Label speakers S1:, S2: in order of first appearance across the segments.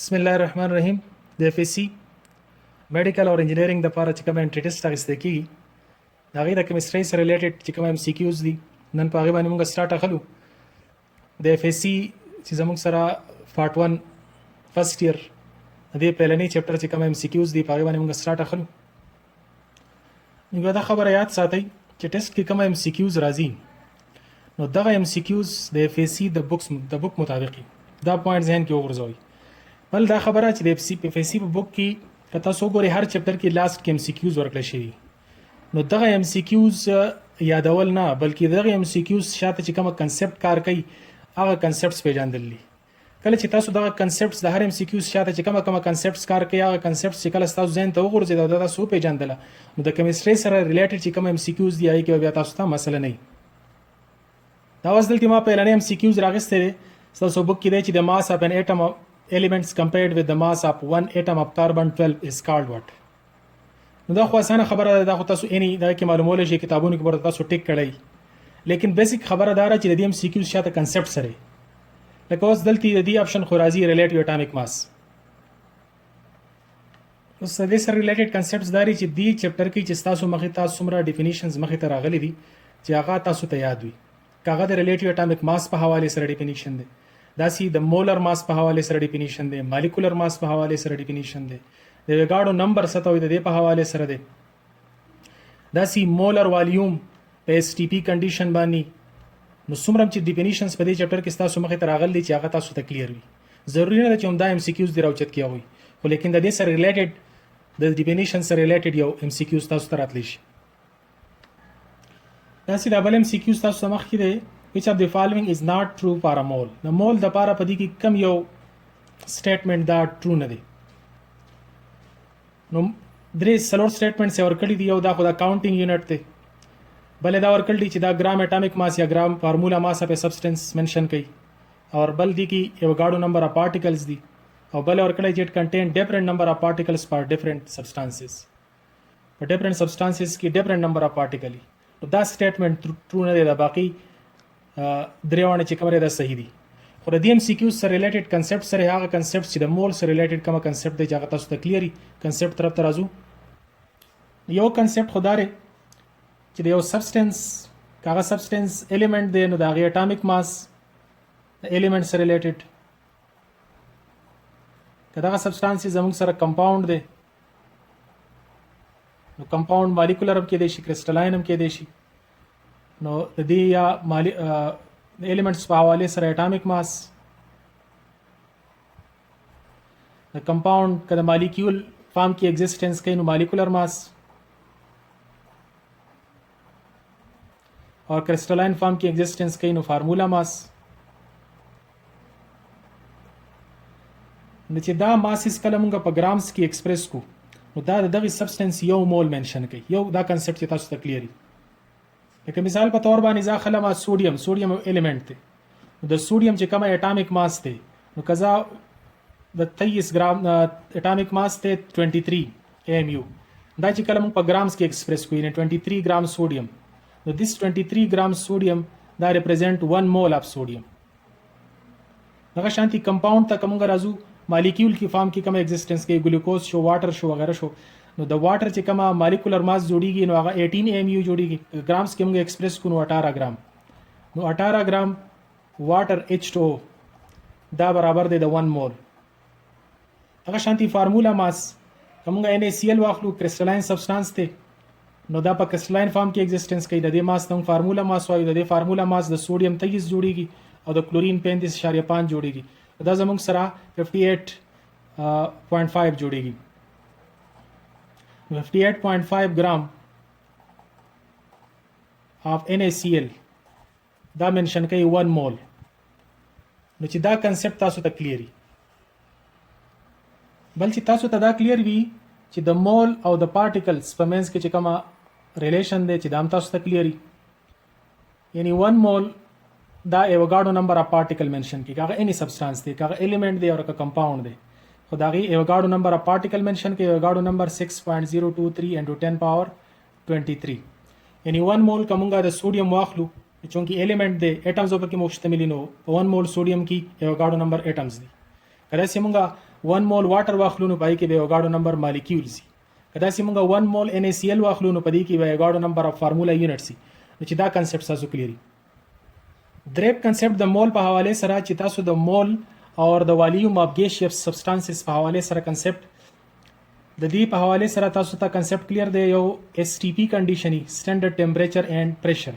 S1: बिस्मिल्लाहिर्रहमानिर्रहीम د FSC medical और इंजीनियरिंग د پاره چې کوم انټری ټیسټ اخیستل کیږي د هغې د کیمستري سره ریلیټډ چې کوم MCQs دي نن په هغې باندې موږ سټارټ اخلو د FSC چې زموږ سره پارټ 1 فرست ایئر د دې پهلنی چپټر چې کوم MCQs دي په هغې باندې موږ سټارټ اخلو موږ دا خبره یاد ساتئ چې ټیسټ کې کوم MCQs راځي نو دغه MCQs د FSC د بوک مطابق دا پوینټ ذهن کې وګرځوئ بل دا خبره چې د FSC په بوک کې که تاسو وګورئ هر چپټر کې لاست کې MCQs ورکړل شوي نو دغه MCQs یادول نه بلکې دغه MCQs شاته چې کوم کنسپټ کار کوي هغه کنسپټس پیژندل دي کله چې تاسو دغه کنسپټس د هر MCQs شاته چې کوم کنسپټس کار کوي هغه کنسپټس چې کله تاسو ذهن ته وګرځي دا تاسو پیژندل نو د کیمستري سره ریلیټډ چې کوم MCQs دی هغه کې بیا تاسو ته مسله نه دا اوس دلته ما په اعلان MCQs راغستې تاسو بوک کې دی چې د ماس اف ان اټم elements compared with the mass of one atom of carbon 12 is called what نو دا خو اسانه خبره ده دا خو تاسو اني دا کې معلومول شي کتابونو کې ورته تاسو ټیک کړئ لیکن بیسیک خبره دا چې د دې MCQ شاته کنسپټ سره لکه اوس دلته د دې اپشن خو راځي ریلیټیو اټامیک ماس اوس د دې سره ریلیټډ کنسپټس داري چې دې چپټر کې چې تاسو مخې تاسو څومره ډیفینیشنز مخې ته راغلي دي چې هغه تاسو ته یاد وي کاغه د ریلیټیو اټامیک ماس په حواله سره ډیفینیشن دی داسې د مولر ماس په حواله سره ډیفینیشن دی مالیکولر ماس په حواله سره ډیفینیشن دی د ویګاډو نمبر ستوي د دې په حواله سره دی داسې مولر والیوم په STP کنډیشن باندې نو څومره چې ډیفینیشنز په دې چپټر کې تاسو مخې ته راغلي چې هغه تاسو ته کلیر وي ضروري نه ده چې همدا MCQs دی راوچت کیږي خو لیکن د دې سره ریلیټډ د ډیفینیشن سره ریلیټډ یو MCQs تاسو ته راتلی شي داسې د بل MCQs تاسو مخ کې دی which of the following is not true for a mole the mole د پاره پدې کې کم یو سټیټمنټ دا ټرو نه دی نو درې سلور سټیټمنټ څه ورکړي دی یو دا خو دا کاونټینګ یونټ دی بل دا ورکړل دي چې دا ګرام اټامیک ماس یا ګرام فارمولا ماس اف سبسټنس منشن کوي او بل دی کې یو غاډو نمبر اف پارټیکلز دي او بل ورکړل چې کنټین ډیفرنٹ نمبر اف پارټیکلز فار ډیفرنٹ سبسټانسز په ډیفرنٹ سبسټانسز کې ډیفرنٹ نمبر اف پارټیکل نو دا سټیټمنټ ټرو نه دی دا باقي دریوانه چې کومه ده صحیح دي خو د MCQ سره ریلیټډ کنسپټ سره هغه کنسپټ چې د مول سره ریلیټډ کومه کنسپټ دی چې هغه تاسو ته کلیری کنسپټ طرف ته راځو یو کنسپټ خداره چې د یو سبسټنس کاغه سبسټنس الیمنٹ دی نو د هغه اټامیک ماس د الیمنٹ سره ریلیټډ کدا سبسټانس زموږ سره کمپاوند دی نو کمپاوند مالیکولر هم کې دی شي کرسټلاین هم کې دی شي نو د دې یا ایلیمنټس په حواله سره اټامیک ماس د کمپاوند کله مالیکول فارم کې ایگزیسټنس کوي نو مالیکولر ماس اور کرسټلاین فارم کې ایگزیسټنس کوي نو فارمولا ماس نو چې دا ماسز کله موږ په ګرامز کې ایکسپریس کو نو دا دغه سبسټنس یو مول منشن کوي یو دا کنسپټ چې تاسو ته کلیری لکه مثال په تور باندې ځاخله ما سوډیم الیمنٹ دی د سوډیم چې کومه اټامیک ماس دی نو کزا د 23 ګرام اټامیک ماس ته 23 AMU دا چې کله موږ په ګرامز کې ایکسپریس کوی نه 23 ګرام سوډیم نو this 23 ګرام سوډیم دا ریپرزینټ 1 مول اف سوډیم دغه شانتي کمپاوند ته کومه راځو مالیکول کی فارم کې کومه ایگزیسټنس کې ګلوکوز شو واټر شو وغیرہ شو نو د واټر چې کومه مالیکولر ماس جوړیږي نو هغه 18 AMU جوړیږي ګرامز کې موږ ایکسپریس کو نو 18 ګرام نو 18 ګرام واټر H2O دا برابر دی د 1 مول هغه شانتي فارمولا ماس کومه NaCl واخلو کرسټلاین سبسټانس ته نو دا په کرسټلاین فارم کې ایگزیسټنس کوي د دې ماس ته فارمولا ماس وایي د دې فارمولا ماس د سوډیم 23 جوړیږي او د کلورین 35.5 جوړیږي دا زموږ سره 58.5 جوړیږي 58.5 gram of NaCl دا منشن کوي 1 مول نو چې دا کنسپټ تاسو ته کلیری بل چې تاسو ته دا کلیر وي چې د مول او د پارټیکلز په منځ کې چې کومه ریلیشن دی چې دا هم تاسو ته کلیری یعنی 1 مول دا ایوګاډو نمبر اف پارټیکل منشن کوي هغه اني سبسټانس دی هغه الیمنٹ دی او هغه کمپاوند دی خداغي ایوګاډو نمبر اف پارټیکل منشن کې ایوګاډو نمبر 6.023 into 10 power 23 یعنی 1 مول کومګه د سوډیم واخلو چونکی ایلیمنٹ دی اټمز په کې مشتمل نو 1 مول سوډیم کې ایوګاډو نمبر اټمز دي کله چې موږ 1 مول واټر واخلو نو پای کې به اوګاډو نمبر مالیکولز کدا چې موږ 1 مول NaCl واخلو نو پدې کې به اوګاډو نمبر اف فارمولا یونټ سي نو چې دا کنسپټ تاسو کلیری دریم کنسپټ د مول په حواله سره چې تاسو د مول او د والیوم اف ګیسیوس سبسټانسز په حواله سره کنسپټ د دې په حواله سره تاسو ته کنسپټ کلیر دی یو STP کنډیشن سټانډرډ ټمپریچر اینڈ پریشر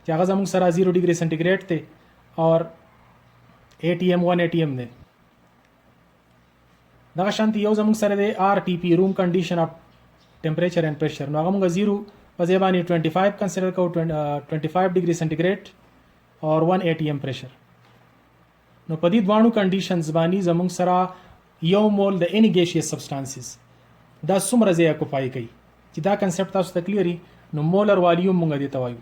S1: چې هغه زموږ سره 0 ډیګري سنټیګریډ ته اور ATM 1 ATM دی دا شانتي یو زموږ سره دی RTP روم کنډیشن اف ټمپریچر اینڈ پریشر نو هغه موږ 0 په ځای باندې 25 کنسیډر کوو 25 ډیګري سنټیګریډ اور 1 ATM پریشر نو په دې دوانو کنډیشنز باندې زموږ سره یو مول د اني ګیسیوس سبسټانسز دا څومره ځای اکوپای کوي چې دا کنسپټ تاسو ته کلیری نو مولر والیوم مونږ دې ته وایو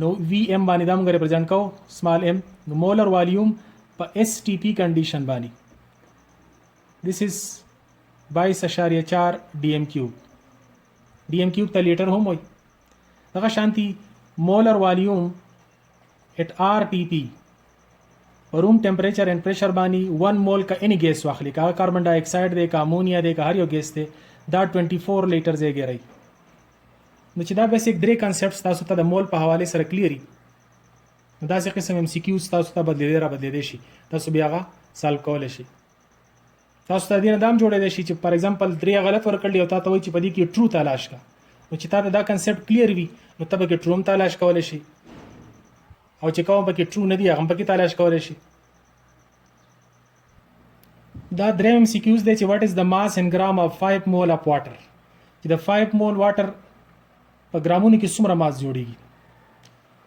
S1: نو VM باندې دا مونږ ریپرزینټ کوو سمال m نو مولر والیوم په STP کنډیشن باندې this is 22.4 dm cube ته لیټر هم وایي دغه شانتي مولر والیوم at RTP روم ټمپریچر اینڈ پریشر باندې 1 مول کا اني ګیس واخلي کا کاربن ډای اکساید دی کا امونیا دی کا هر یو ګیس دی دا 24 لیټر ځای ګرای نو چې دا بیسیک درې کانسپټس تاسو ته د مول په حواله سره کلیری دا څه قسم MCQs تاسو ته بدلیدي شي تاسو بیا هغه سالو کولای شي تاسو ته دې نظام جوړی دی شي چې فار ایگزامپل درې غلط ورکړل او تاسو وایي چې په دې کې ټرو تلاش کا نو چې تاسو دا کنسپټ کلیر وي نو تاسو کې ټرو تلاش کولای شي او چې کوم پکې ټرو نه دی هغه پکې تلاش کولای شي دا دریم MCQs دی چې واټ از د ماس ان ګرام اف 5 مول اف واټر چې د 5 مول واټر په ګرامونو کې څومره ماس جوړیږي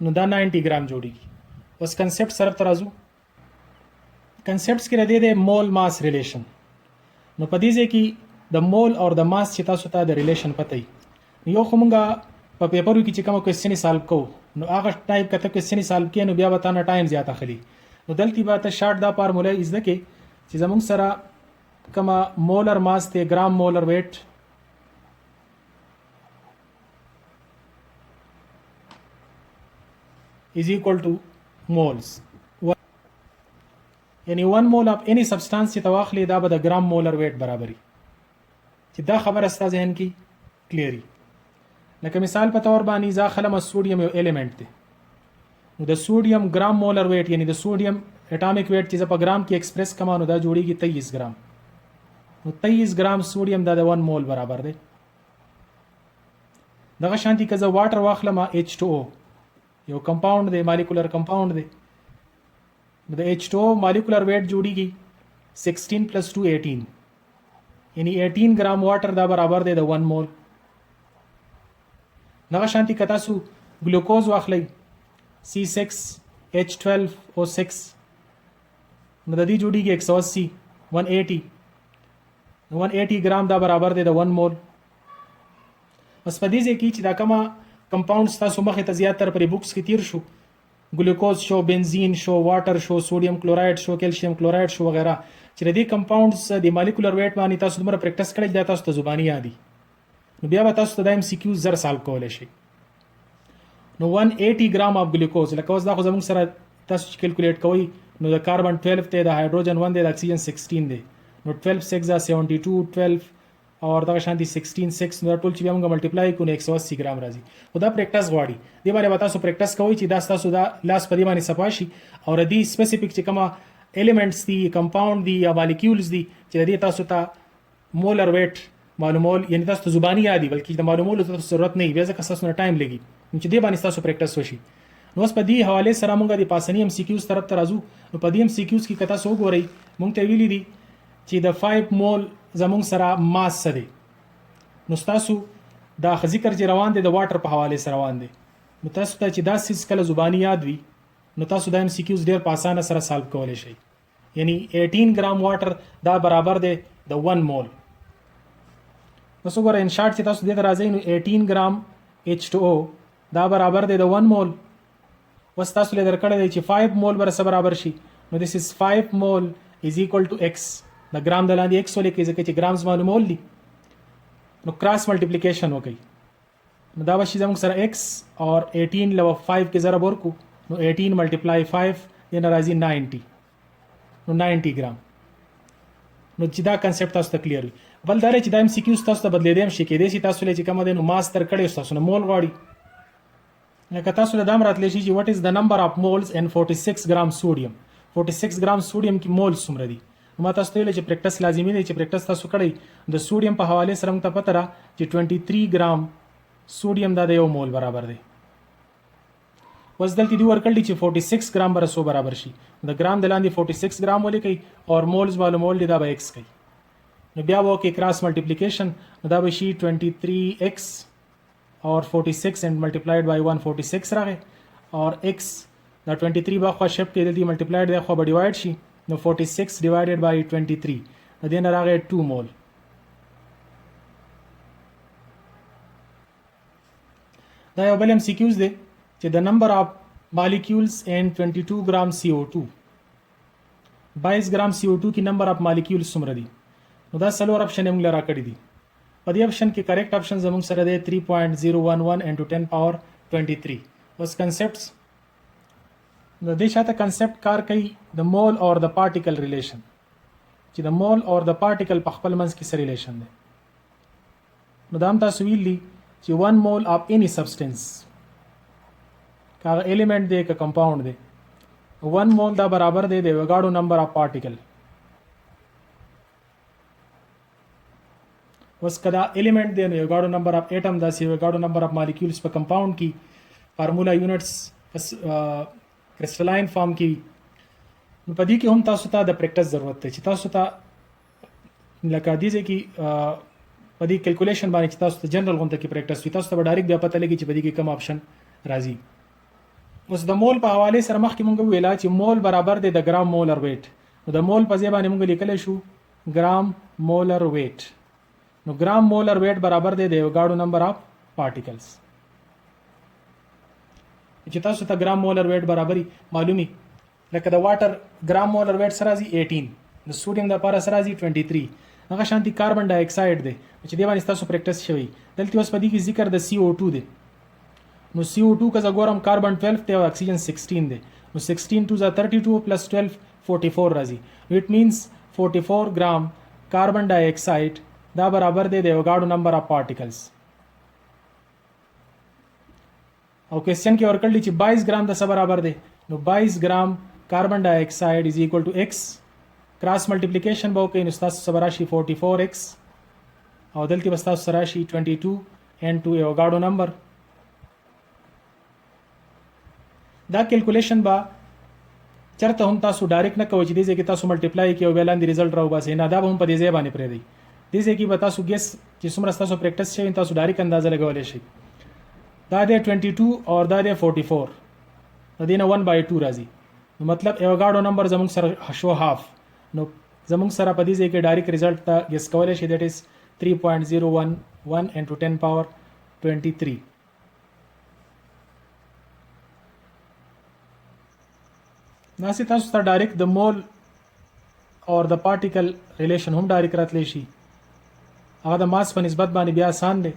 S1: نو دا 90 ګرام جوړیږي اوس کنسپټ سره ترازو کنسپټس کې ردی دی مول ماس ریلیشن نو په دې ځای کې د مول او د ماس چې تاسو ته د ریلیشن پته ای یو خمونګه په پیپرو کې چې کوم کوېسچن سالو کو نو هغه ټایپ کته کوېسچن سالو کې نو بیا به تاسو ټایم زیات اخلي نو دلته به ته شارټ دا فارمولا از د کې چې زموږ سره کما مولر ماس ته ګرام مولر ویټ is equal to moles یعنی 1 مول اف اني سبسټانس چې تواخلي دا به د ګرام مولر ویټ برابري چې دا خبره ستاسو ذهن کې کلیری لکه مثال په تور باندې ځا خلم سوډیم یو الیمنٹ دی نو د سوډیم ګرام مولر ویټ یعنی د سوډیم اټامیک ویټ چې په ګرام کې ایکسپریس کمانو دا جوړیږي 23 ګرام نو 23 ګرام سوډیم دا د 1 مول برابر دی دغه شانتي که زه واټر واخلم H2O یو کمپاوند دی مالیکولر کمپاوند دی د H2O مالیکولر ویټ جوړیږي 16 + 2 18 یعنی 18 ګرام واټر دا برابر دی د 1 مول دغه شانتي که تاسو ګلوکوز واخلئ C6H12O6 نو د دې جوړیږي 180 180 180 ګرام دا برابر دی د 1 مول بس په دې ځای کې چې دا کومه کمپاوندز تاسو مخې ته زیاتره پرې بوکس کې تیر شو ګلوکوز شو بنزین شو واټر شو سوډیم کلوراید شو کیلشیم کلوراید شو وغیرہ چې د دې کمپاوندز د مالیکولر ویټ باندې تاسو دومره پریکټس کړئ دا تاسو ته زبانی یادي نو بیا به تاسو ته د MCQ زر سالو کولای شي نو 180 ګرام اف ګلوکوز لکه اوس دا خو زموږ سره تاسو چې کیلکولیټ کوئ نو د کاربن 12 ته د هایدروجن 1 دی د اکسیجن 16 دی نو 12 6 72 12 اور دغه شانتي 16 6 نو ټول چې بیا موږ ملټیپلای کوو 180 ګرام راځي خو دا پریکټس غواړي دی باندې تاسو پریکټس کوئ چې دا تاسو دا لاس په دی باندې صفاشي او ردی سپیسیفیک چې کومه الیمنټس دي کمپاوند دي یا مالیکولز دي چې دې تاسو ته مولر ویټ معلومول یعنی تاسو ته زبانی یادي بلکې د معلومولو ته ضرورت نه وي ځکه تاسو نه ټایم لګي چې دی باندې تاسو پریکټس وشي نو اوس په دې حواله سره موږ د پاسنی MCQs طرف ته راځو نو په دې MCQs کې کته سو ګورئ موږ ته ویلي دي چې د 5 مول زموږ سره ماس سره نو تاسو دا ذکر چې روان دي د واټر په حواله سره روان دي نو تاسو ته چې دا سیس کله زبانی یاد وي نو تاسو د MCQs ډیر په اسانه سره سالو کولای شئ یعنی 18 ګرام واټر دا برابر دی د 1 مول نو څنګه ان شارټ چې تاسو دې ته راځئ نو 18 ګرام H2O دا برابر دی د 1 مول وس تاسو له درکړه دی چې 5 مول برابر شي نو this is 5 مول is equal to x د ګرام د لاندې x ولیکئ ځکه چې ګرامز معلومول دي نو کراس ملټیپلیکیشن وکړئ نو دا به شي زموږ سره x اور 18 له 5 کې ضرب ورکو نو 18 × 5 دې راځي 90 نو 90 ګرام نو چې دا کنسپټ تاسو ته کلیر وي. بل دا چې دا ام سی کیوز تاسو ته بدلېدم شي کېدای شي تاسو له چې کوم د نو ماستر کړي تاسو نه مول غواړي لکه تاسو له دام راتلی شي چې وات از د نمبر اف مولز ان 46 ګرام سوډیم 46 ګرام سوډیم کې مول څومره دي. ما تاسو ته ویل چې پریکټس لازمي دی چې پریکټس تاسو کړئ د سوډیم په حواله سره موږ ته پته را چې 23 ګرام سوډیم دا د یو مول برابر دی. وس دلته دی ورکړل چې 46 ګرام بر سو برابر شي د ګرام د لاندې 46 ګرام ولیکي او مولز والو مول دی دا به x کوي. نو بیا وو کې کراس ملټیپلیکیشن نو دا به شي 23x اور 46 and multiplied by 146 راغی اور x دا 23 به خو شفت دی د ملټیپلایډ دی خو به ډیوایډ شي نو 46 divided by 23 نو دین راغی 2 مول. دا یو بل ام سی کیوز دی چې د نمبر اف مالیکولز ان 22 ګرام CO2 22 ګرام CO2 کې نمبر اف مالیکولز څومره دي. نو دا څلور اپشن موږ لرا کړی دي. په دې اپشن کې کریکټ اپشن زموږ سره دی 3.011 into 10 power 23. اوس کنسپټس نو دې شاته کنسپټ کار کوي د مول اور د پارټیکل ریلیشن چې د مول اور د پارټیکل په خپل منځ کې سره ریلیشن دی. نو دا هم تاسو ویلي چې 1 mole of any substance کاغه ایلیمنٹ دی که کمپاوند دی 1 مول دا برابر دی د وګاړو نمبر اف پارټیکل. اوس کدا ایلیمنٹ دی نو وګاړو نمبر اف ایټم دا سی وګاړو نمبر اف مالیکولز په کمپاوند کې فارمولا یونټس کرسټلاین فارم کې نو پدې کې هم تاسو ته د پریکټس ضرورت دی چې تاسو ته لکه دې کې پدې کیلکولیشن باندې چې تاسو ته جنرال غونډه کې پریکټس وي تاسو ته ډایرکټ بیا پته لګي چې پدې کې کوم اپشن راځي. اوس د مول په حواله سره مخکې مونږ ویلا چې مول برابر دی د ګرام مولر ویټ. نو د مول په ځای باندې مونږ لیکلی شو ګرام مولر ویټ. نو ګرام مولر ویټ برابر دی د یو ګاډو نمبر اف پارټیکلز. چې تاسو ته ګرام مولر ویټ برابري معلومي لکه د واټر ګرام مولر ویټ سره راځي 18 د سوډیم د لپاره سره راځي 23 هغه شانتي کاربن ډای اکساید دی چې دې باندې تاسو پریکټس شوی. دلته اوس په دې کې ذکر د CO2 دی. نو CO2 که زه ګورم کاربن 12 دی او اکسیجن 16 دی نو 16 2 32 پلس 12 44 راځي. اټ مینز 44 ګرام کاربن ډای اکساید دا برابر دی د یوګاډو نمبر اف پارټیکلز. او کوېسچن کې ورکړل چې 22 ګرام د څه برابر دی نو 22 ګرام کاربن ډای اکساید از ایکوال ټو x کراس ملټیپلیکیشن به وکړئ نو ستاسو څه به راشي 44x او دلته به ستاسو سره راشي 22 n2 یوګاډو نمبر. دا کیلکولیشن با چرته هم تاسو ډایرکټ نه کوئ چې دې ځای کې تاسو ملټیپلای کوئ او بیا لاندې ریزلټ راوباسئ نه دا به هم په دې ځای باندې پرېږدئ. دې ځای کې به تاسو ګیس چې څومره ستاسو پریکټس شوی تاسو ډایرکټ اندازه لګولی شئ. دا دی 22 اور دا دی 44 د دې نه 1/2 راځي نو مطلب ایوګاډو نمبر زموږ سره شو هاف نو زموږ سره په دې ځای کې ډایرکټ ریزلټ ته ګیس کولی شئ دیټ از 3.011 into 10 power 23. ناسي تاسو ته ډایرکټ د مول اور د پارټیکل ریلیشن هم ډایرکټ راتلی شي هغه د ماس په نسبت باندې بیا آسان دی.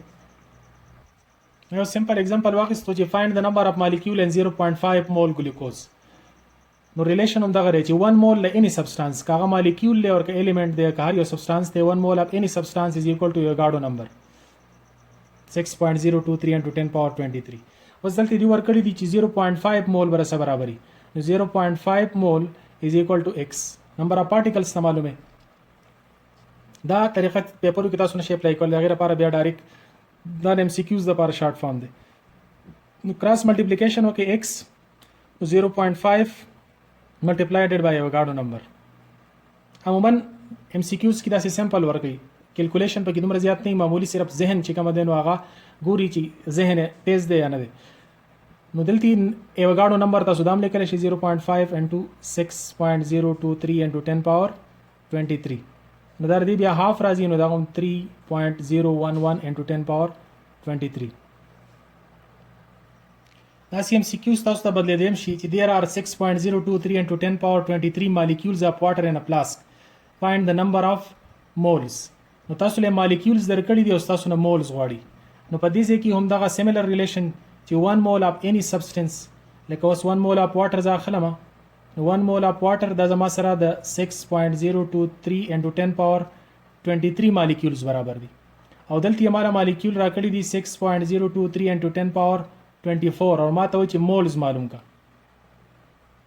S1: یو سمپل اگزامپل واخیستو چې فایند د نمبر اف مالیکول ان 0.5 مول ګلوکوز. نو ریلیشن هم دغه دی چې 1 مول له اني سبسټانس کاغه مالیکول له اور که ایلیمنٹ دی که هر یو سبسټانس دی 1 مول اف اني سبسټانس از ایکوال ټو یوګاډو نمبر 6.023 into 10 power 23. اوس دلته دی ورکړی دی چې 0.5 مول برسه برابري نو 0.5 مول از ایکوال ټو x نمبر اف پارټیکلز ته معلومه. دا طریقه پیپرو کې تاسو نشئ اپلای کولای هغه لپاره بیا ډایرکټ دا ام سی کیوز لپاره شارټ فارم دی. نو کراس ملټیپلیکیشن وکړئ x 0.5 multiplied by Avogadro number. عموما ام سی کیوز کې داسې سمپل ورکړي کیلکولیشن پکې دومره زیات نه معمولی صرف ذهن چې کوم دی نو هغه ګوري چې ذهن تیز دی یا نه دی. نو دلته ایوګاډو نمبر تاسو دام لیکلی شي 0.5 into 6.023 into 10 power 23 نو دا دی بیا هاف راځي نو دا هم 3.011 into 10 power 23. دا سی ام سی کیوز تاسو ته بدلیدم شي چې there are 6.023 into 10 power 23 molecules of water in a flask. Find the number of moles. نو تاسو له molecules درکړي دي او تاسو نه moles غواړي. نو په دې ځای کې هم دغه similar relation چې 1 mole of any substance لکه اوس 1 mole of water ځا خلمه 1 mole of water دا زما سره د 6.023 into 10 power 23 molecules برابر دي او دلته یې مالیکول راکړي دي 6.023 into 10 power 24 او ما ته وایي چې مولز معلوم کا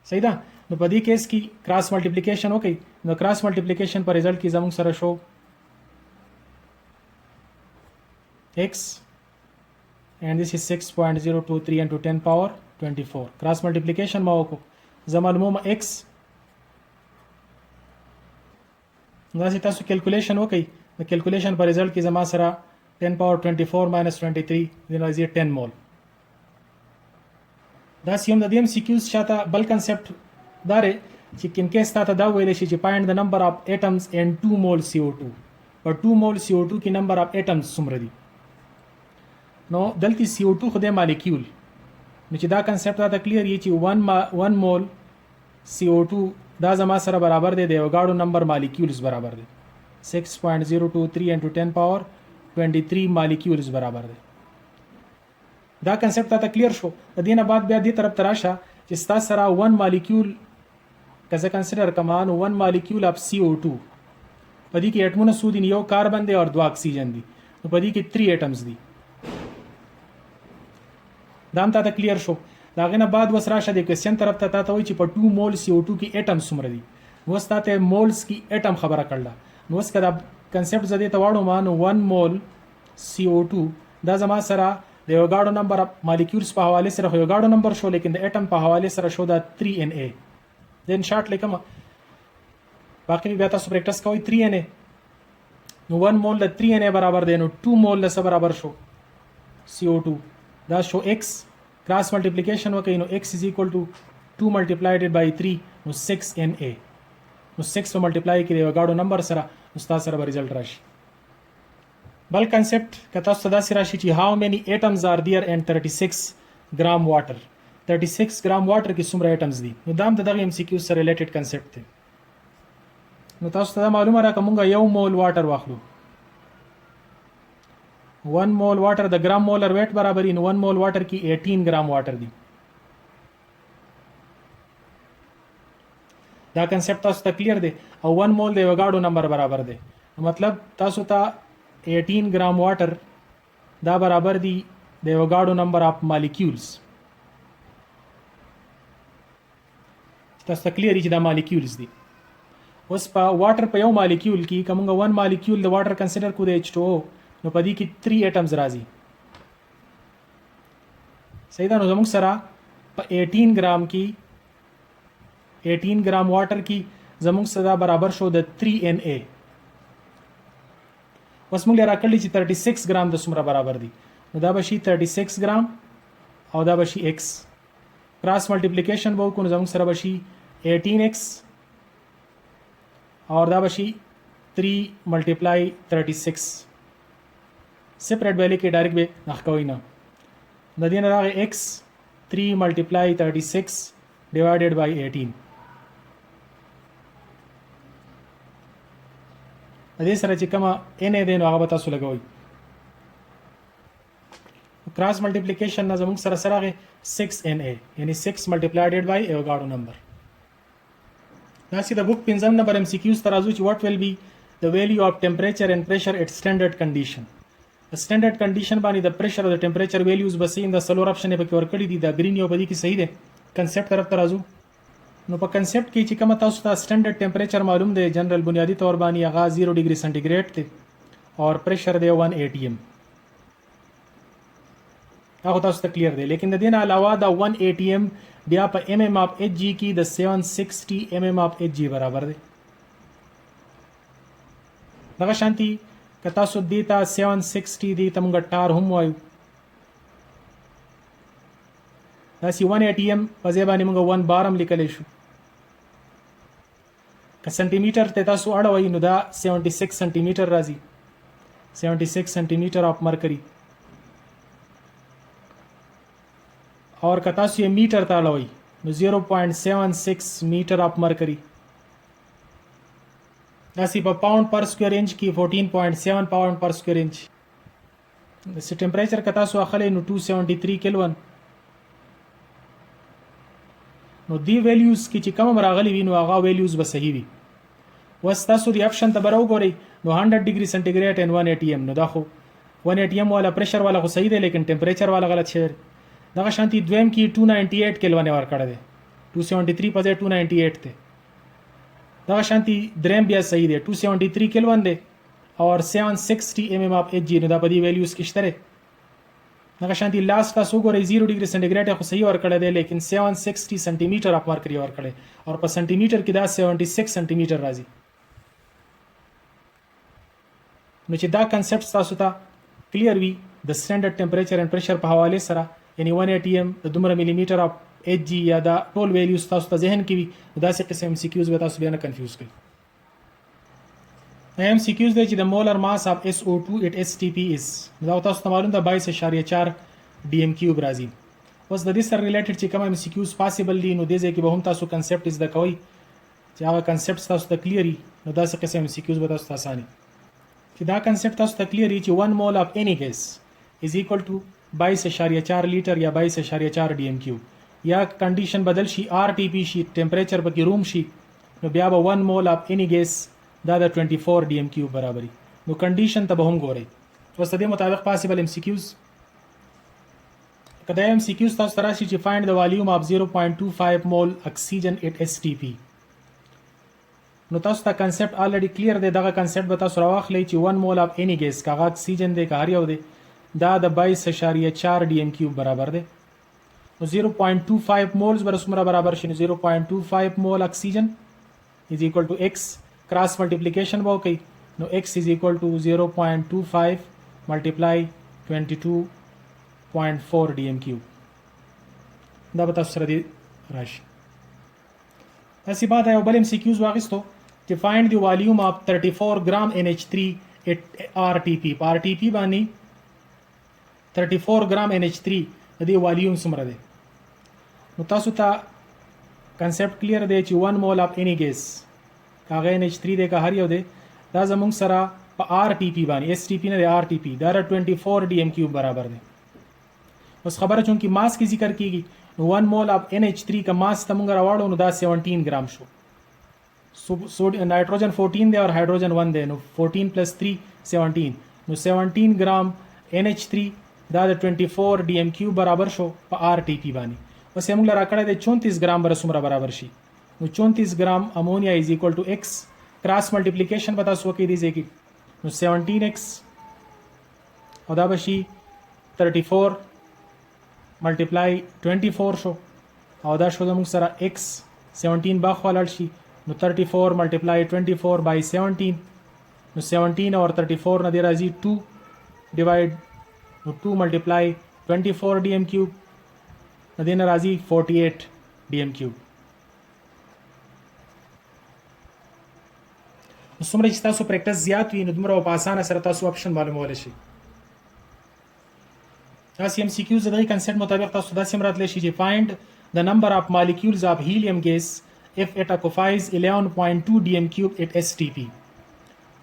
S1: صحیح ده. نو په دې کیس کې کراس ملټیپلیکیشن وکړئ نو کراس ملټیپلیکیشن په ریزلټ کې زموږ سره شو x and this is 6.023 into 10 power 24 کراس ملټیپلیکیشن ما وکړو زه معلوموم x داسې تاسو کیلکولیشن وکړئ د کیلکولیشن په ریزلټ کې زما سره 10 power 24 minus 23 دی راځي 10 مول. دا سیم د دې ام سی کیوز شاته بل کنسپټ داره چې کین کیس تاسو دا ویل شي چې find the number of atoms in 2 mol CO2 په 2 mol CO2 کې نمبر اف atoms څومره دي. نو دلته CO2 خو د مالیکول نو چې دا کنسپټ دا کلیر یی چې 1 mol CO2 دا زما سره برابر دی د یو غاړو نمبر مالیکولز برابر دی 6.023 into 10 power 23 molecules برابر دی. دا کنسپټ ته کلیر شو. د دې نه بعد بیا دې طرف تراشه چې تاسو سره 1 molecule کزه کنسیډر کمان 1 molecule of CO2 په دې کې اټمونه سود یو کاربن دی او 2 اکسیجن دی نو په دې کې 3 اتمز دي. دا هم ته کلیر شو. دا غنه بعد وسراشه د کوېسچن طرف ته تاسو وایي چې په 2 mol CO2 کې اټم څومره دي نو ستاسو مولز کې اټم خبره کړل نو اس کدا کنسپټ زده ته واړو مان 1 mol CO2 دا زما سره د یو غاړو نمبر مالیکولز په حواله سره یو غاړو نمبر شو لیکن د اټم په حواله سره شو دا 3Na دین شارټ لیکم باقي بیا تاسو پریکټس کوئ 3Na نو 1 mol د 3Na برابر دی نو 2 mol له سره برابر شو CO2 دا شو x کراس ملټیپلیکیشن وکړئ نو x is equal to 2 multiplied by 3 نو 6Na نو 6 په ملټیپلای کې یو غاړو نمبر سره استاد سره به ریزلټ راشي. بل کنسپټ کته تاسو دا سره شي چې how many atoms are there in 36 gram water 36 gram water کې څومره atoms دي نو دا هم دغه ام سی کیو سره ریلیټډ کنسپټ دی. نو تاسو ته معلومه را کومه یو مول واټر واخلو 1 mol water د ګرام مولر ویټ برابرې نو 1 mol water کې 18 ګرام واټر دي. دا کنسپټ تاسو ته کلیر دی او 1 mol د یو غاړو نمبر برابر دی مطلب تاسو ته 18 ګرام واټر دا برابر دی د یو غاړو نمبر اف مالیکولز. تاسو ته کلیر چې دا مالیکولز دي. اوس په واټر په یو مالیکول کې کومه 1 مالیکول د واټر کنسیډر کو د H2O نو په دې کې 3 اتمز راځي صحیح ده. نو زموږ سره په 18 ګرام کې 18 ګرام واټر کې زموږ سره برابر شو د 3Na. اوس موږ راکړلی چې 36 ګرام د څومره برابر دي نو دا به شي 36 ګرام او دا به شي x کراس ملټیپلیکیشن به وکړو زموږ سره به شي 18x اور دا به شي 3 ملټیپلای 36 سپریټ ویلی کې ډایرکټ به نخکوي نه د دې نه راغی x 3 ملټیپلای 36 ډیوایډډ بای 18 دې سره چې کومه n دی نو هغه به تاسو لګوئ. کراس ملټیپلیکیشن نه زموږ سره سره 6Na یعنی 6 ملټیپلایډ بای یو غاړو نمبر. دا چې د بوک پنځم نمبر ام سی کیوز ترازو چې what will be the value of temperature and pressure at standard condition. Standard condition باندې د پریشر او د ټمپریچر ویلیوز بسې ان د سلور اپشن په کې ورکړي دي دا گرین یو بدی کې صحیح ده کنسپټ طرف ته راځو. نو په کنسپټ کې چې کوم تاسو ته سټانډرډ ټمپریچر معلوم دی جنرال بنیادی طور باندې هغه 0 ډیګري سنټیګریډ دی او پریشر دی 1 atm هغه تاسو ته کلیر دی. لیکن د دې نه علاوه دا 1 atm بیا په mm of hg کې د 760 mm of hg برابر دی. دغه شانتي کتا سو دیتا 760 دی تمګه ټار هم وایو دا سی 1 atm په ځای باندې موږ 1 بارم لیکلی شو که سنټي میټر ته تاسو اړوي نو دا 76 سنټي میټر راځي 76 سنټي میټر اف مرکری اور که تاسو یې میټر ته اړوي نو 0.76 میټر اف مرکری دا سی په پاوند پر سکوير انچ کې 14.7 پاوند پر سکوير انچ د سی ټمپریچر کتا سو اخلي نو 273 کیلوین نو دی ویلیوز کې چې کوم راغلي وي نو هغه ویلیوز به صحیح وي. اوس تاسو د اپشن ته به راوګورئ نو 100 ډیګري سنټیګریډ ان 180 نو دا خو 180 والا پریشر والا خو صحیح دی لیکن ټمپریچر والا غلط شوی. دغه شانتي دویم کې 298 کیلوین ورکړی دی 273 په ځای 298 دی. دغه شانتي دریم بیا صحیح دی 273 کیلوین دی اور 760 mm اف ایچ جی نو دا په دې ویلیوز کې شته. دغه شانتي لاست تاسو وګورئ 0 ډیګري سنټیګریډ خو صحیح ورکړی دی لیکن 760 سانتي میټر اف مرکري ورکړی او په سانتي میټر کې دا 76 سانتي میټر راځي. نو چې دا کنسپټ تاسو ته کلیر وي د سټانډرډ ټمپریچر اینڈ پریشر په حواله سره یعنی 180 m د دومره ملي میټر اف ایچ جی یا دا ټول ویلیوز تاسو ته ذهن کې وي دا څه قسم ام سی کیوز به تاسو بیا نه کنفیوز کړئ. ام سی کیوز دی چې د مولر ماس اف SO2 at STP is دا تاسو ته معلوم ده 22.4 ډي ام کیوب راځي. اوس د دې سره ریلیټډ چې کوم ام سی کیوز پاسبل دي نو د دې کې به هم تاسو کنسپټ زده کوئ چې هغه کنسپټ تاسو ته کلیر وي نو دا څه قسم ام سی کیوز به تاسو ته اساني چې دا کنسپټ تاسو ته کلیر وي چې 1 مول اف any gas is equal to 22.4 لیټر یا 22.4 ډي ام کیوب یا کنډیشن بدل شي RTP شي ټمپریچر به کې روم شي نو بیا به 1 مول اف any gas دا د 24 ډي ام کیوب برابري. نو کنډیشن ته به هم ګورئ. اوس د دې مطابق پاسبل ام سی کیوز کدا ام سی کیوز تاسو راشي چې فایند د والیوم اف 0.25 مول اکسیجن ایٹ STP نو تاسو ته کنسپټ الریډي کلیر دی. دغه کنسپټ به تاسو راواخلئ چې 1 مول اف any gas کاغه اکسیجن دی که هر یو دی دا د 22.4 ډي ام کیوب برابر دی. نو 0.25 مولز برسمره برابر شي نو 0.25 مول اکسیجن is equal to x cross multiplication वो कही no x is equal to 0.25 multiply 22.4 dm cube دا बता सर दी राशि. ऐसी बात है बल MCQs वागिस्तो to find the volume of 34 gram NH3 at RTP RTP बानी 34 gram NH3 दी वॉल्यूम सुमरा दे. नो तासु ता concept clear they چې 1 mole of any gas کاغه NH3 دې کا هر یو دې دا زمونږ سره په RTP باندې STP نه دی RTP دا 24 ډي ام کیوب برابر دی. اوس خبره چون کې ماس کی ذکر کیږي نو 1 مول اف NH3 کا ماس تمونږ راوړو نو دا 17 ګرام شو. نایټروجن 14 دی او هایدروجن 1 دی نو 14 + 3 17 نو 17 ګرام NH3 دا 24 ډي ام کیوب برابر شو په RTP باندې. اوس موږ لرا کړه د 34 ګرام برسمره برابر شي نو 34 ګرام امونیا از ایکوال ټو x क्रॉस मल्टीप्लिकेशन बता सो کې دیږي نو 17x او دا بشي 34 ملټیپلای 24 شو او دا شو موږ سره x 17 باخ ولړ شي نو 34 ملټیپلای 24 by 17 نو 17 اور 34 نه دی راځي 2 ډیوایډ نو 2 ملټیپلای 24 D M cube نه دی نه راځي 48 D M cube. څومره چې تاسو پریکټس زیات وي نو دومره په اسانه سره تاسو اپشن معلومولی شي. تاسو ام سی کیوز د دې کنسپټ مطابق تاسو دا سم راتلی شي چې فایند د نمبر اف مالیکولز اف هیلیوم ګیس اف اٹ اکوفایز 11.2 D M cube اٹ STP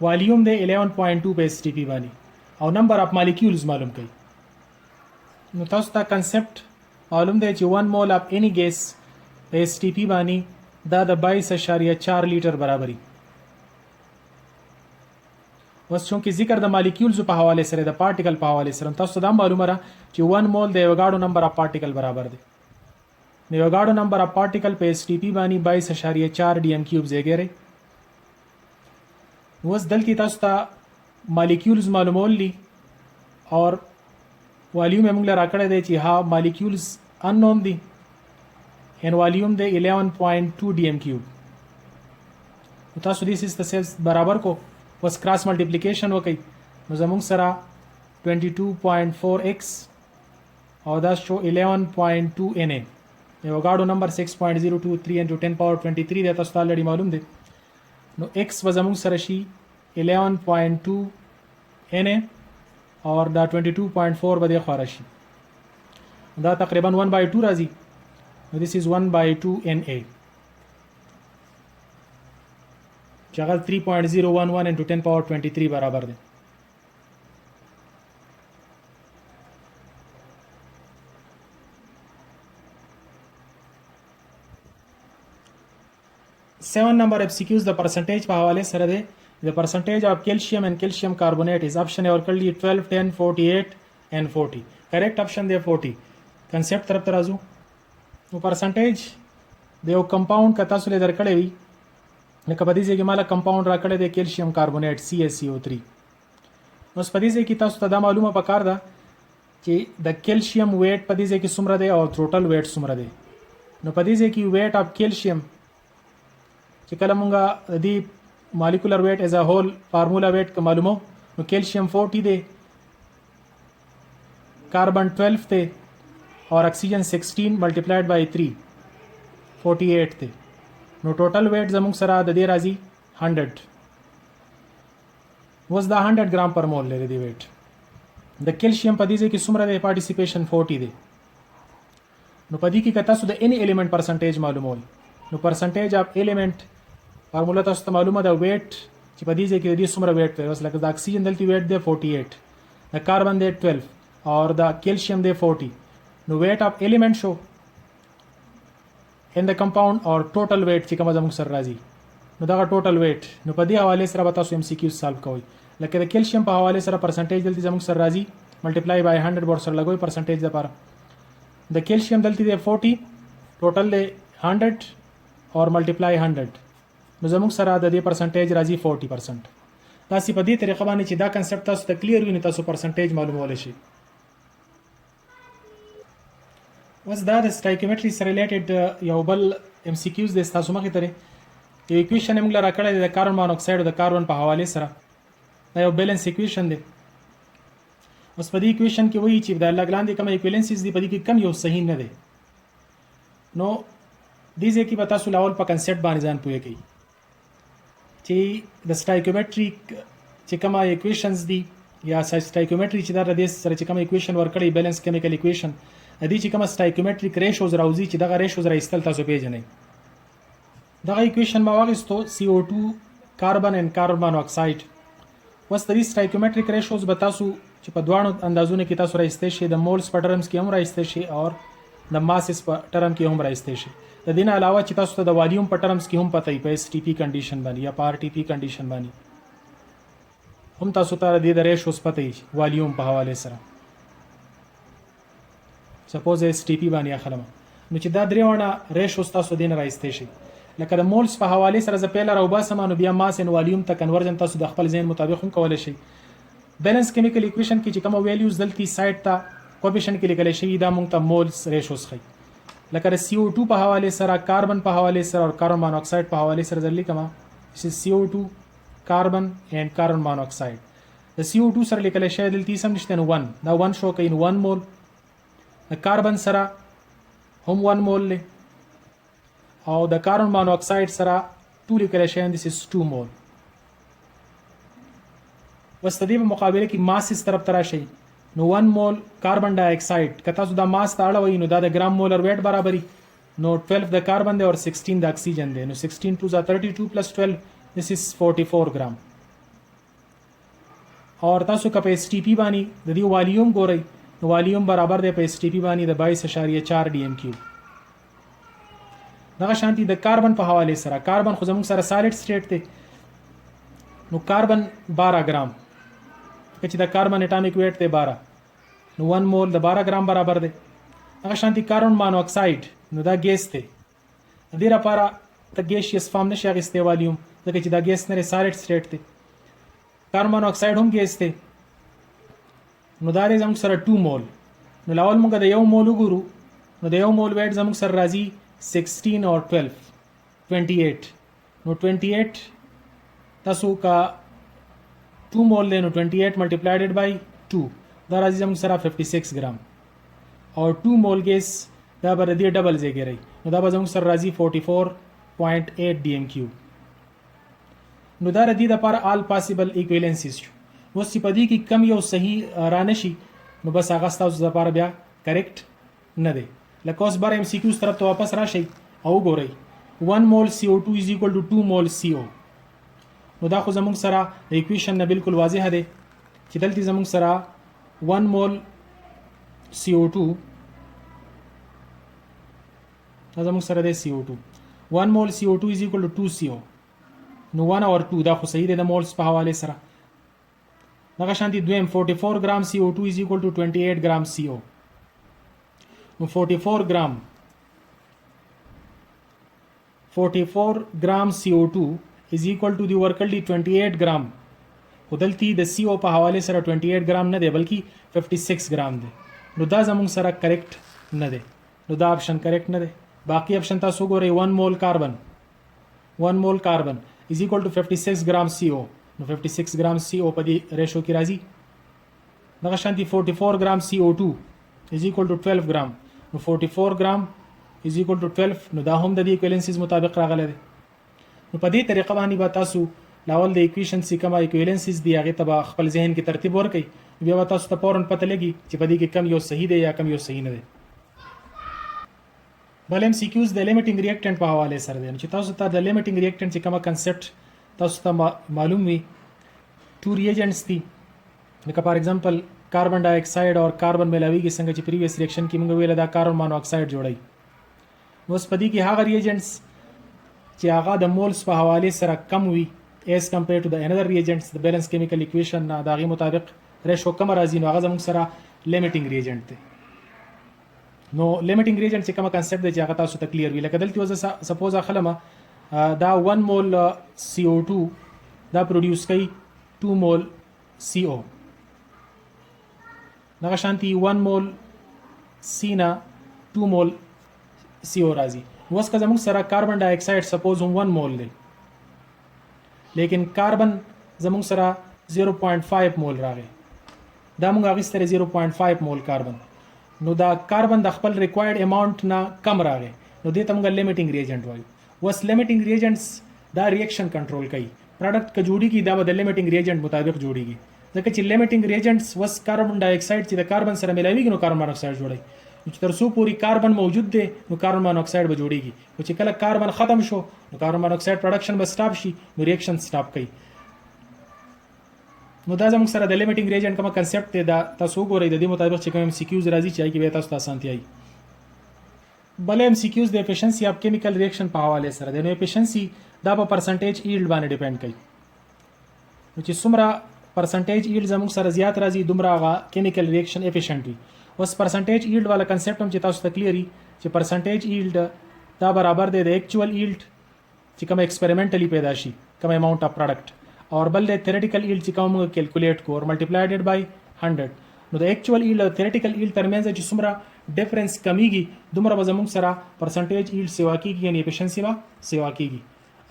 S1: والیوم د 11.2 په STP باندې او نمبر اف مالیکولز معلوم کړئ. نو تاسو ته کنسپټ معلوم دی چې 1 مول اف any ګیس په STP باندې دا د 22.4 لیټر برابري. اوس چونکې ذکر د مالیکولز په حواله سره د پارټیکل په حواله سره تاسو دا معلومه را چې 1 مول د ایوګاډو نمبر اف پارټیکل برابر دی. د ایوګاډو نمبر اف پارټیکل په STP باندې 22.4 D M cube زیږي. اوس دلته تاسو ته مالیکولز معلومول دي اور والیوم موږ لرا کړی دی چې ها مالیکولز انون دي ان والیوم د 11.2 D M cube. تاسو دې سیس برابر کو बस cross multiplication وکړي نو زموږ سره 22.4x او دا شو 11.2 Na ایوګاډو نمبر 6.023 into 10 power 23 دا تاسو ته الریډي معلوم دی. نو x به زموږ سره شي 11.2 Na اور دا 22.4 به د خاره شي دا تقریبا 1/2 راځي نو this is 1/2 Na چې هغه 3.011 into 10 power 23 برابر دی. 7 نمبر MCQs د پرسنټیج په حواله سره دی د پرسنټیج اف کیلشیم اینڈ کیلشیم کاربونیټ از آپشن اور کړلی 12 10 48 and 40 کریکټ آپشن دی 40 کنسپټ طرف ته راځو نو پرسنټیج د یو کمپاوند کته سره درکړی وي لکه په دې ځای کې مالا کمپاوند راکړی دی کیلشیم کاربونیټ CaCO3 نو په دې ځای کې تاسو ته دا معلومه پکار ده چې د کیلشیم ویټ په دې ځای کې څومره دی او ټوټل ویټ څومره دی نو په دې ځای کې ویټ اف کیلشیم چې کله مونږه د مالیکولر ویټ ایز ا هول فارمولا ویټ که معلومو نو کیلشیم 40 دی کاربن 12 دی اور اکسیجن 16 ملټیپلائډ بای 3 48 دی نو ټوټل ویټ زموږ سره د دې راځي 100 وز دا 100 ګرام پر مول لري دی ویټ د کیلشیم په دې ځای کې څومره دی پارټیسیپیشن 40 دی نو په دې کې که تاسو د اني ایلیمنٹ پرسنټیج معلوموي نو پرسنټیج اف ایلیمنٹ فارمولا تاسو ته معلومه ده ویټ چې په دې ځای کې د دې څومره ویټ دی اوس لکه د اکسیجن دلته ویټ دی 48 د کاربن دی 12 اور د کیلشیم دی 40 نو ویټ اف ایلیمنٹ شو ان د کمپاوند اور ټوټل ویټ چې کوم زموږ سره راځي نو دا ټوټل ویټ نو په دې حواله سره به تاسو MCQ سالو کوئ لکه د کیلشیم په حواله سره پرسنټیج دلته زموږ سره راځي ملټیپلای بای 100 ور سره لګوي پرسنټیج لپاره د کیلشیم دلته دی 40 ټوټل دی 100 اور ملټیپلای 100 نو زموږ سره د دې پرسنټیج راځي 40% تاسو په دې طریقه باندې چې دا کنسپټ تاسو ته کلیر وي نو تاسو پرسنټیج معلومول شي اوس دا د سټایکیومټري سره ریلیټډ یو بل MCQs د تاسو مخې ته یو ایکویشن موږ لرا کړی د کاربن مونوکساید او د کاربن په حواله سره دا یو بیلنس ایکویشن دی اوس په دې ایکویشن کې وایي چې د لاګلاندې کوم ایکویلنسز دی په دې کې کم یو صحیح نه دی نو دې ځکه به تاسو لاول په کنسپټ باندې ځان پوهه کوي چې د سټایکیومټري چې کوم ایکویشنز دي یا سټایکیومټري چې دا د دې سره چې کوم ایکویشن ورکړي بیلنس کیمیکل ایکویشن د دې چې کوم سټایکیومټریک ریشوز راوځي چې دغه ریشوز راایستل تاسو پیژنئ دغه ایکویشن ما واغستو CO2 کاربن اینڈ کاربن مونوکساید اوس د دې سټایکیومټریک ریشوز به تاسو چې په دوانو اندازونو کې تاسو راایستې شي د مولز په ټرمز کې هم راایستې شي او د ماسز په ټرم کې هم راایستې شي د دې نه علاوه چې تاسو ته د والیوم په ټرمز کې هم پته وي په STP کنډیشن باندې یا په RTP کنډیشن باندې هم تاسو ته د دې ریشوز پته وي والیوم په حواله سره سپوز STP باندې اخلم نو چې دا دریونه ریشوز تاسو دین راایستې شي لکه د مولز په حواله سره ز پیلر او باسم نو بیا ماس ان والیوم ته کنورژن تاسو د خپل ذهن مطابق هم کولای شي بیلنس کیمیکل ایکویشن کې چې کوم ویلیوز دلته سایډ ته کوفیشنټ کې لیکل شي دا موږ ته مولز ریشوز خي لکه د CO2 په حواله سره کاربن په حواله سره او کاربن مونوکساید په حواله سره ځل لیکم چې CO2 کاربن اینڈ کاربن مونوکساید د CO2 سره لیکل شي دلته سم نشته نو 1 دا 1 شو کوي 1 مول د کاربن سره هم 1 مول له او د کاربن مونوکساید سره 2 لیکل شي and this is 2 مول وستدی په مقابله کې ماسز طرف تر شي نو 1 مول کاربن ډای اکساید کته سو د ماس ته اړوي نو دا د ګرام مولر ویټ برابرۍ نو 12 د کاربن دی او 16 د اکسیجن دی نو 16 2 32 plus 12 this is 44 ګرام اور تاسو که په STP باندې د دې والیوم ګورئ نو والیوم برابر دی په STP باندې د 22.4 dm3 دغه شانتي د کاربن په حواله سره کاربن خو زموږ سره سالډ سټیټ دی نو کاربن 12 ګرام چې د کاربن اټامیک ویټ دی 12 نو 1 مول د 12 ګرام برابر دی هغه شانتي کاربن مونوکساید نو دا ګیس دی د دې لپاره د ګیسیس فارم نشي اخیستی والیوم ځکه چې دا ګیس نه سالډ سټیټ دی کاربن مونوکساید هم ګیس دی نو دا زموږ سره 2 مول نو لاول موږ د یو مول وګورو نو د یو مول ویټ زموږ سره راځي 16 اور 12 28 نو 28 تاسو کا 2 مول له نو 28 ملټیپلایډ بای 2 دا راځي زموږ سره 56 ګرام اور 2 مول ګیس دا به د ډبل ځای رہی نو دا به زموږ سره راځي 44.8 dm3 نو دا ردی د پر آل پاسیبل ایکویلنسز اوس چې پدې کې کم یو صحیح رانشي نو بس هغه تاسو لپاره بیا کریکټ نه دی لکه اوس بار MCQs طرف ته واپس راشي او ګورئ 1 مول CO2 is equal to 2 مول CO نو دا خو زموږ سره د ایکویشن نه بالکل واضح دی چې دلته زموږ سره 1 مول CO2 دا زموږ سره د CO2 1 mol CO2 is equal to 2 CO نو 1 اور 2 دا خو صحیح دی د مولز په حواله سره. دغه شانتي دویم 44 ګرام CO2 is equal to 28 ګرام CO. نو 44 ګرام CO2 is equal to دی ورکړل دی 28 ګرام. خو دلته د CO په حواله سره 28 ګرام نه دی بلکې 56 ګرام دی. نو دا زموږ سره کریکټ نه دی. نو دا اپشن کریکټ نه دی. باقی اپشن تاسو ګورئ 1 مول کاربن is equal to 56 ګرام CO. نو 56 ګرام CO په دې ریشو کې راځي. دغه شانتي 44 ګرام CO2 is equal to 12 ګرام. نو 44 ګرام is equal to 12. نو دا هم د دې ایکویلنسیز مطابق راغلی دی. نو په دې طریقه باندې به تاسو لاول د ایکویشن چې کومه ایکویلنسیز دی هغه ته خپل ذهن کې ترتیب ورکړئ. بیا به تاسو ته فورن پته لګي چې په دې کې کم یو صحیح دی یا کم یو صحیح نه دی. بل ام سی کیوز د لیمیټینګ ریاکټنټ په حواله سره دی چې تاسو ته د لیمیټینګ ریاکټنټ چې کومه کنسپټ تاسو ته معلوم وي. ټو ریجنټس دي لکه فار ایگزامپل کاربن ډای اکساید او کاربن ملاویږي څنګه چې پریویس ریاکشن کې موږ ویل دا کاربن مونو اکساید جوړي. اوس په دې کې هغه ریجنټس چې هغه د مولز په حواله سره کم وي as compared to the another reagents the balance chemical equation دا غي مطابق ریشو کم راځي نو هغه زموږ سره لیمیټینګ ریجنټ دی. نو لیمیټینګ ریجنټ چې کومه کنسپټ دی چې هغه تاسو ته کلیر وي. لکه دلته وزه سپوز اخلم دا 1 مول CO2 دا پروډوس کوي 2 مول CO. دغه شانتي 1 مول C نه 2 مول CO راځي. اوس که زموږ سره کاربن ډای اکساید سپوز هم 1 مول دی لیکن کاربن زموږ سره 0.5 مول راغی. دا موږ اخیستل 0.5 مول کاربن. نو دا کاربن د خپل ریکوایرډ اماونت نه کم راغی نو دې ته موږ لیمیټینګ ریجنټ وایو. وس لیمیټینګ ریجنټس دا ریاکشن کنټرول کوي. پروډکټ که جوړیږي دا به د لیمیټینګ ریجنټ مطابق جوړیږي ځکه چې لیمیټینګ ریجنټس وس کاربن ډای اکساید چې د کاربن سره ملاویږي نو کاربن مونوکساید جوړي. چې تر څو پوری کاربن موجود دی نو کاربن مونوکساید به جوړیږي. او چې کله کاربن ختم شو نو کاربن مونوکساید پروډکشن به سټاپ شي نو ریاکشن سټاپ کوي. نو دا زموږ سره د لیمیټینګ ریجنټ کومه کنسپټ دی دا تاسو وګورئ د دې مطابق چې کوم ام سی کیوز راځي چې هغه به تاسو ته اسانتیا وي. بل ام سی کیوز د افیشنسي اف کیمیکل ریاکشن په حواله سره دی. نو افیشنسي دا په پرسنټیج ایلډ باندې ډیپند کوي. نو چې څومره پرسنټیج ایلډ زموږ سره زیات راځي دومره هغه کیمیکل ریاکشن افیشنټ وي. اوس پرسنټیج ایلډ والا کنسپټ هم چې تاسو ته کلیئر وي چې پرسنټیج ایلډ دا برابر دی د ایکچوال ایلډ چې کوم ایکسپریمنټلی پیدا شي کوم اماونت اف پروډکټ اور بل د تھیوریټیکل ایلډ چې کوم کیلکولیټ کو اور ملټیپلایډ بای 100. نو د ایکچوال ایلډ او تھیوریټیکل ایلډ ترمنځ چې څومره ډیفرنس کمیږي دومره به زموږ سره پرسنټیج ایلډ سیوا کیږي یعنی افیشنسي به سیوا کیږي.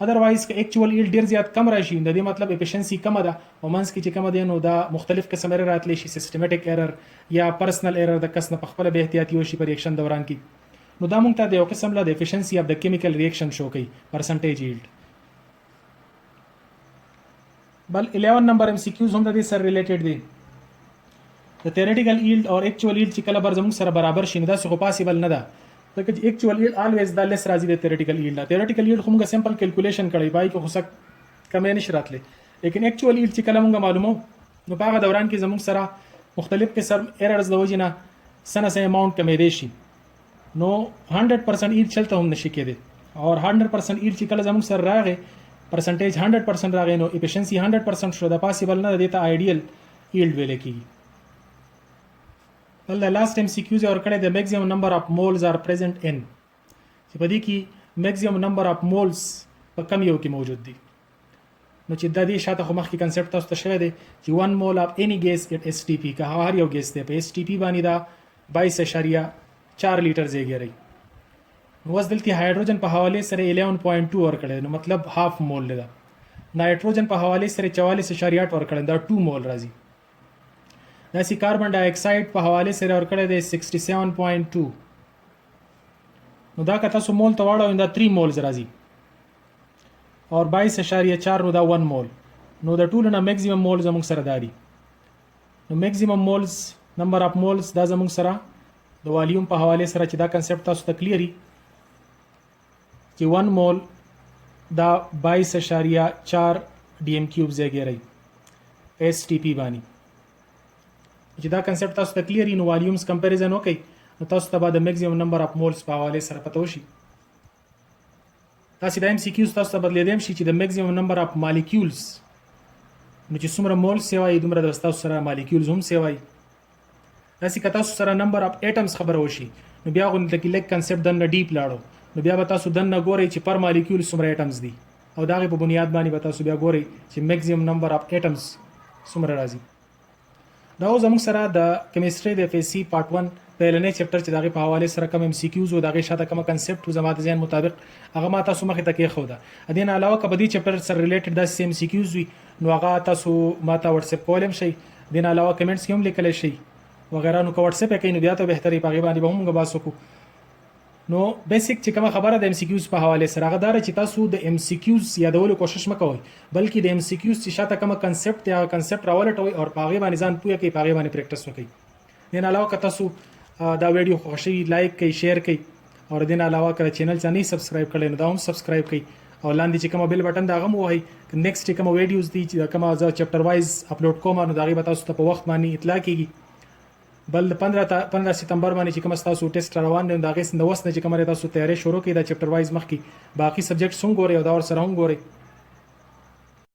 S1: ادروایز که ایکچوال ایلډ ډیر زیات کم راشي د دې مطلب افیشنسي کم ده او منځ کې چې کم ده نو دا مختلف قسم ایرر راتلی شي سیستمټیک ایرر یا پرسنل ایرر د کس نه په خپل به احتیاطي وشي په ریاکشن دوران کې. نو دا مونږ ته د یو قسم له د افیشنسي اف د کیمیکل ریاکشن شو کوي پرسنټیج ایلډ. بل 11 نمبر ام سی کیوز هم د دې سره ریلیټډ دي. د تھیوریټیکل ایلډ او ایکچوال ایلډ چې کله بر زموږ سره برابر شي نو دا څه پاسیبل نه ده ځکه چې ایکچوال ایلډ الویز دا لیس راځي د تھیوریټیکل ایلډ. تھیوریټیکل ایلډ خو موږ سمپل کیلکولیشن کړی پای کې خو څه کمې نشي راتلی لیکن ایکچوال ایلډ چې کله موږ معلومو نو په هغه دوران کې زموږ سره مختلف قسم ایررز د وجې نه سنه سه اماونت کمېدی شي نو 100% ایلډ چلته هم نشي کېدی اور 100% ایلډ چې کله زموږ سره راغی پرسنټیج 100% راغی نو افیشنسي 100% شو د پاسیبل نه دی ته آیډیل ایلډ ویل کېږي. بل د لاست ام سی کیوز اور کړه د میکسیمم نمبر اف مولز ار پریزنٹ ان چې په دې کې میکسیمم نمبر اف مولز په کم یو کې موجود دي. نو چې د دې شاته خو مخکې کنسپټ تاسو ته شوی دی چې 1 مول اف اني ګیس اټ اس ټي پی که هر یو ګیس دی په اس ټي پی باندې دا 22.4 لیټر ځای ګرځي. اوس دلته هایدروجن په حواله سره 11.2 ور کړل نو مطلب هاف مول ده. نایټروجن په حواله سره 44.8 ور کړل دا 2 مول راځي. دا سی کاربن ډای اکساید په حواله سره ور کړل دی 67.2 نو دا که تاسو مول ته واړو دا 3 مولز راځي اور 22.4 نو دا 1 مول نو د ټولو نه میکسیمم مول زموږ سره داري. نو میکسیمم مولز نمبر اف مولز دا زموږ سره د والیوم په حواله سره چې دا کنسپټ تاسو ته کلیئر چې 1 مول دا 22.4 D M cube ځای ګرځي اس ټي پی باندې. چې دا کنسپټ تاسو ته کلیئر نو والیومز کمپیریزن وکړئ نو تاسو ته به د میکسیمم نمبر اف مولز په حواله سره پته وشي. تاسو د MCQs تاسو ته بدلیدم شي چې د میکسیمم نمبر اف مالیکولز نو چې څومره مول سیوای دومره د تاسو سره مالیکولز هم سیوای. داسې که تاسو سره نمبر اف اټمز خبره وشي نو بیا غو د لیک کنسپټ دنه ډیپ لاړو نو بیا به تاسو دنه ګورئ چې پر مالیکول څومره اټمز دي او دا غي په بنیاد باندې به تاسو بیا ګورئ چې میکسیمم نمبر اف اټمز څومره راځي. دا زموږ سره د کیمستري د FSC پارت 1 پهلنې چپټر چې دغه په حواله سره کوم MCQs او دغه شاته کوم کنسپټ او زما د ذهن مطابق هغه ما تاسو مخې ته کې خو ده. دین علاوه کبدي چپټر سره ریلیټډ د MCQs وي نو هغه تاسو ما ته واتس اپ کولم شي. دین علاوه کمنټس کې هم لیکل شي وغیرہ نو واتس اپ کې نو بیا ته بهتري پاغي باندې به موږ باسو کو. نو بیسیک چې کومه خبره د MCQs په حواله سره هغه دار چې تاسو د MCQs یادولو کوشش مکوئ بلکې د MCQs چې شاته کومه کنسپټ یا کنسپټ راولټوي او پاغي باندې ځان پوهه کوي پاغي باندې پریکټیس وکړي. دین علاوه که تاسو دا ویډیو خوشي لایک کړئ شیر کړئ او دین علاوه کړه چینل ته نه سبسکرایب کړئ نو دا هم سبسکرایب کړئ او لاندې چې کومه بیل بٹن دا غو وای نیکسټ کومه ویډیوز دي چې کومه ځا چپټر وایز اپلوډ کوم نو دا غي به تاسو ته په وخت باندې اطلاع کیږي. بل 15 سپتمبر باندې چې کوم تاسو ټیسټ روان دي دا غي نو وسنه چې کومه تاسو تیاری شروع کړئ دا چپټر وایز مخکي باقي سبجیکټ څنګه غوري او دا ور سره هم غوري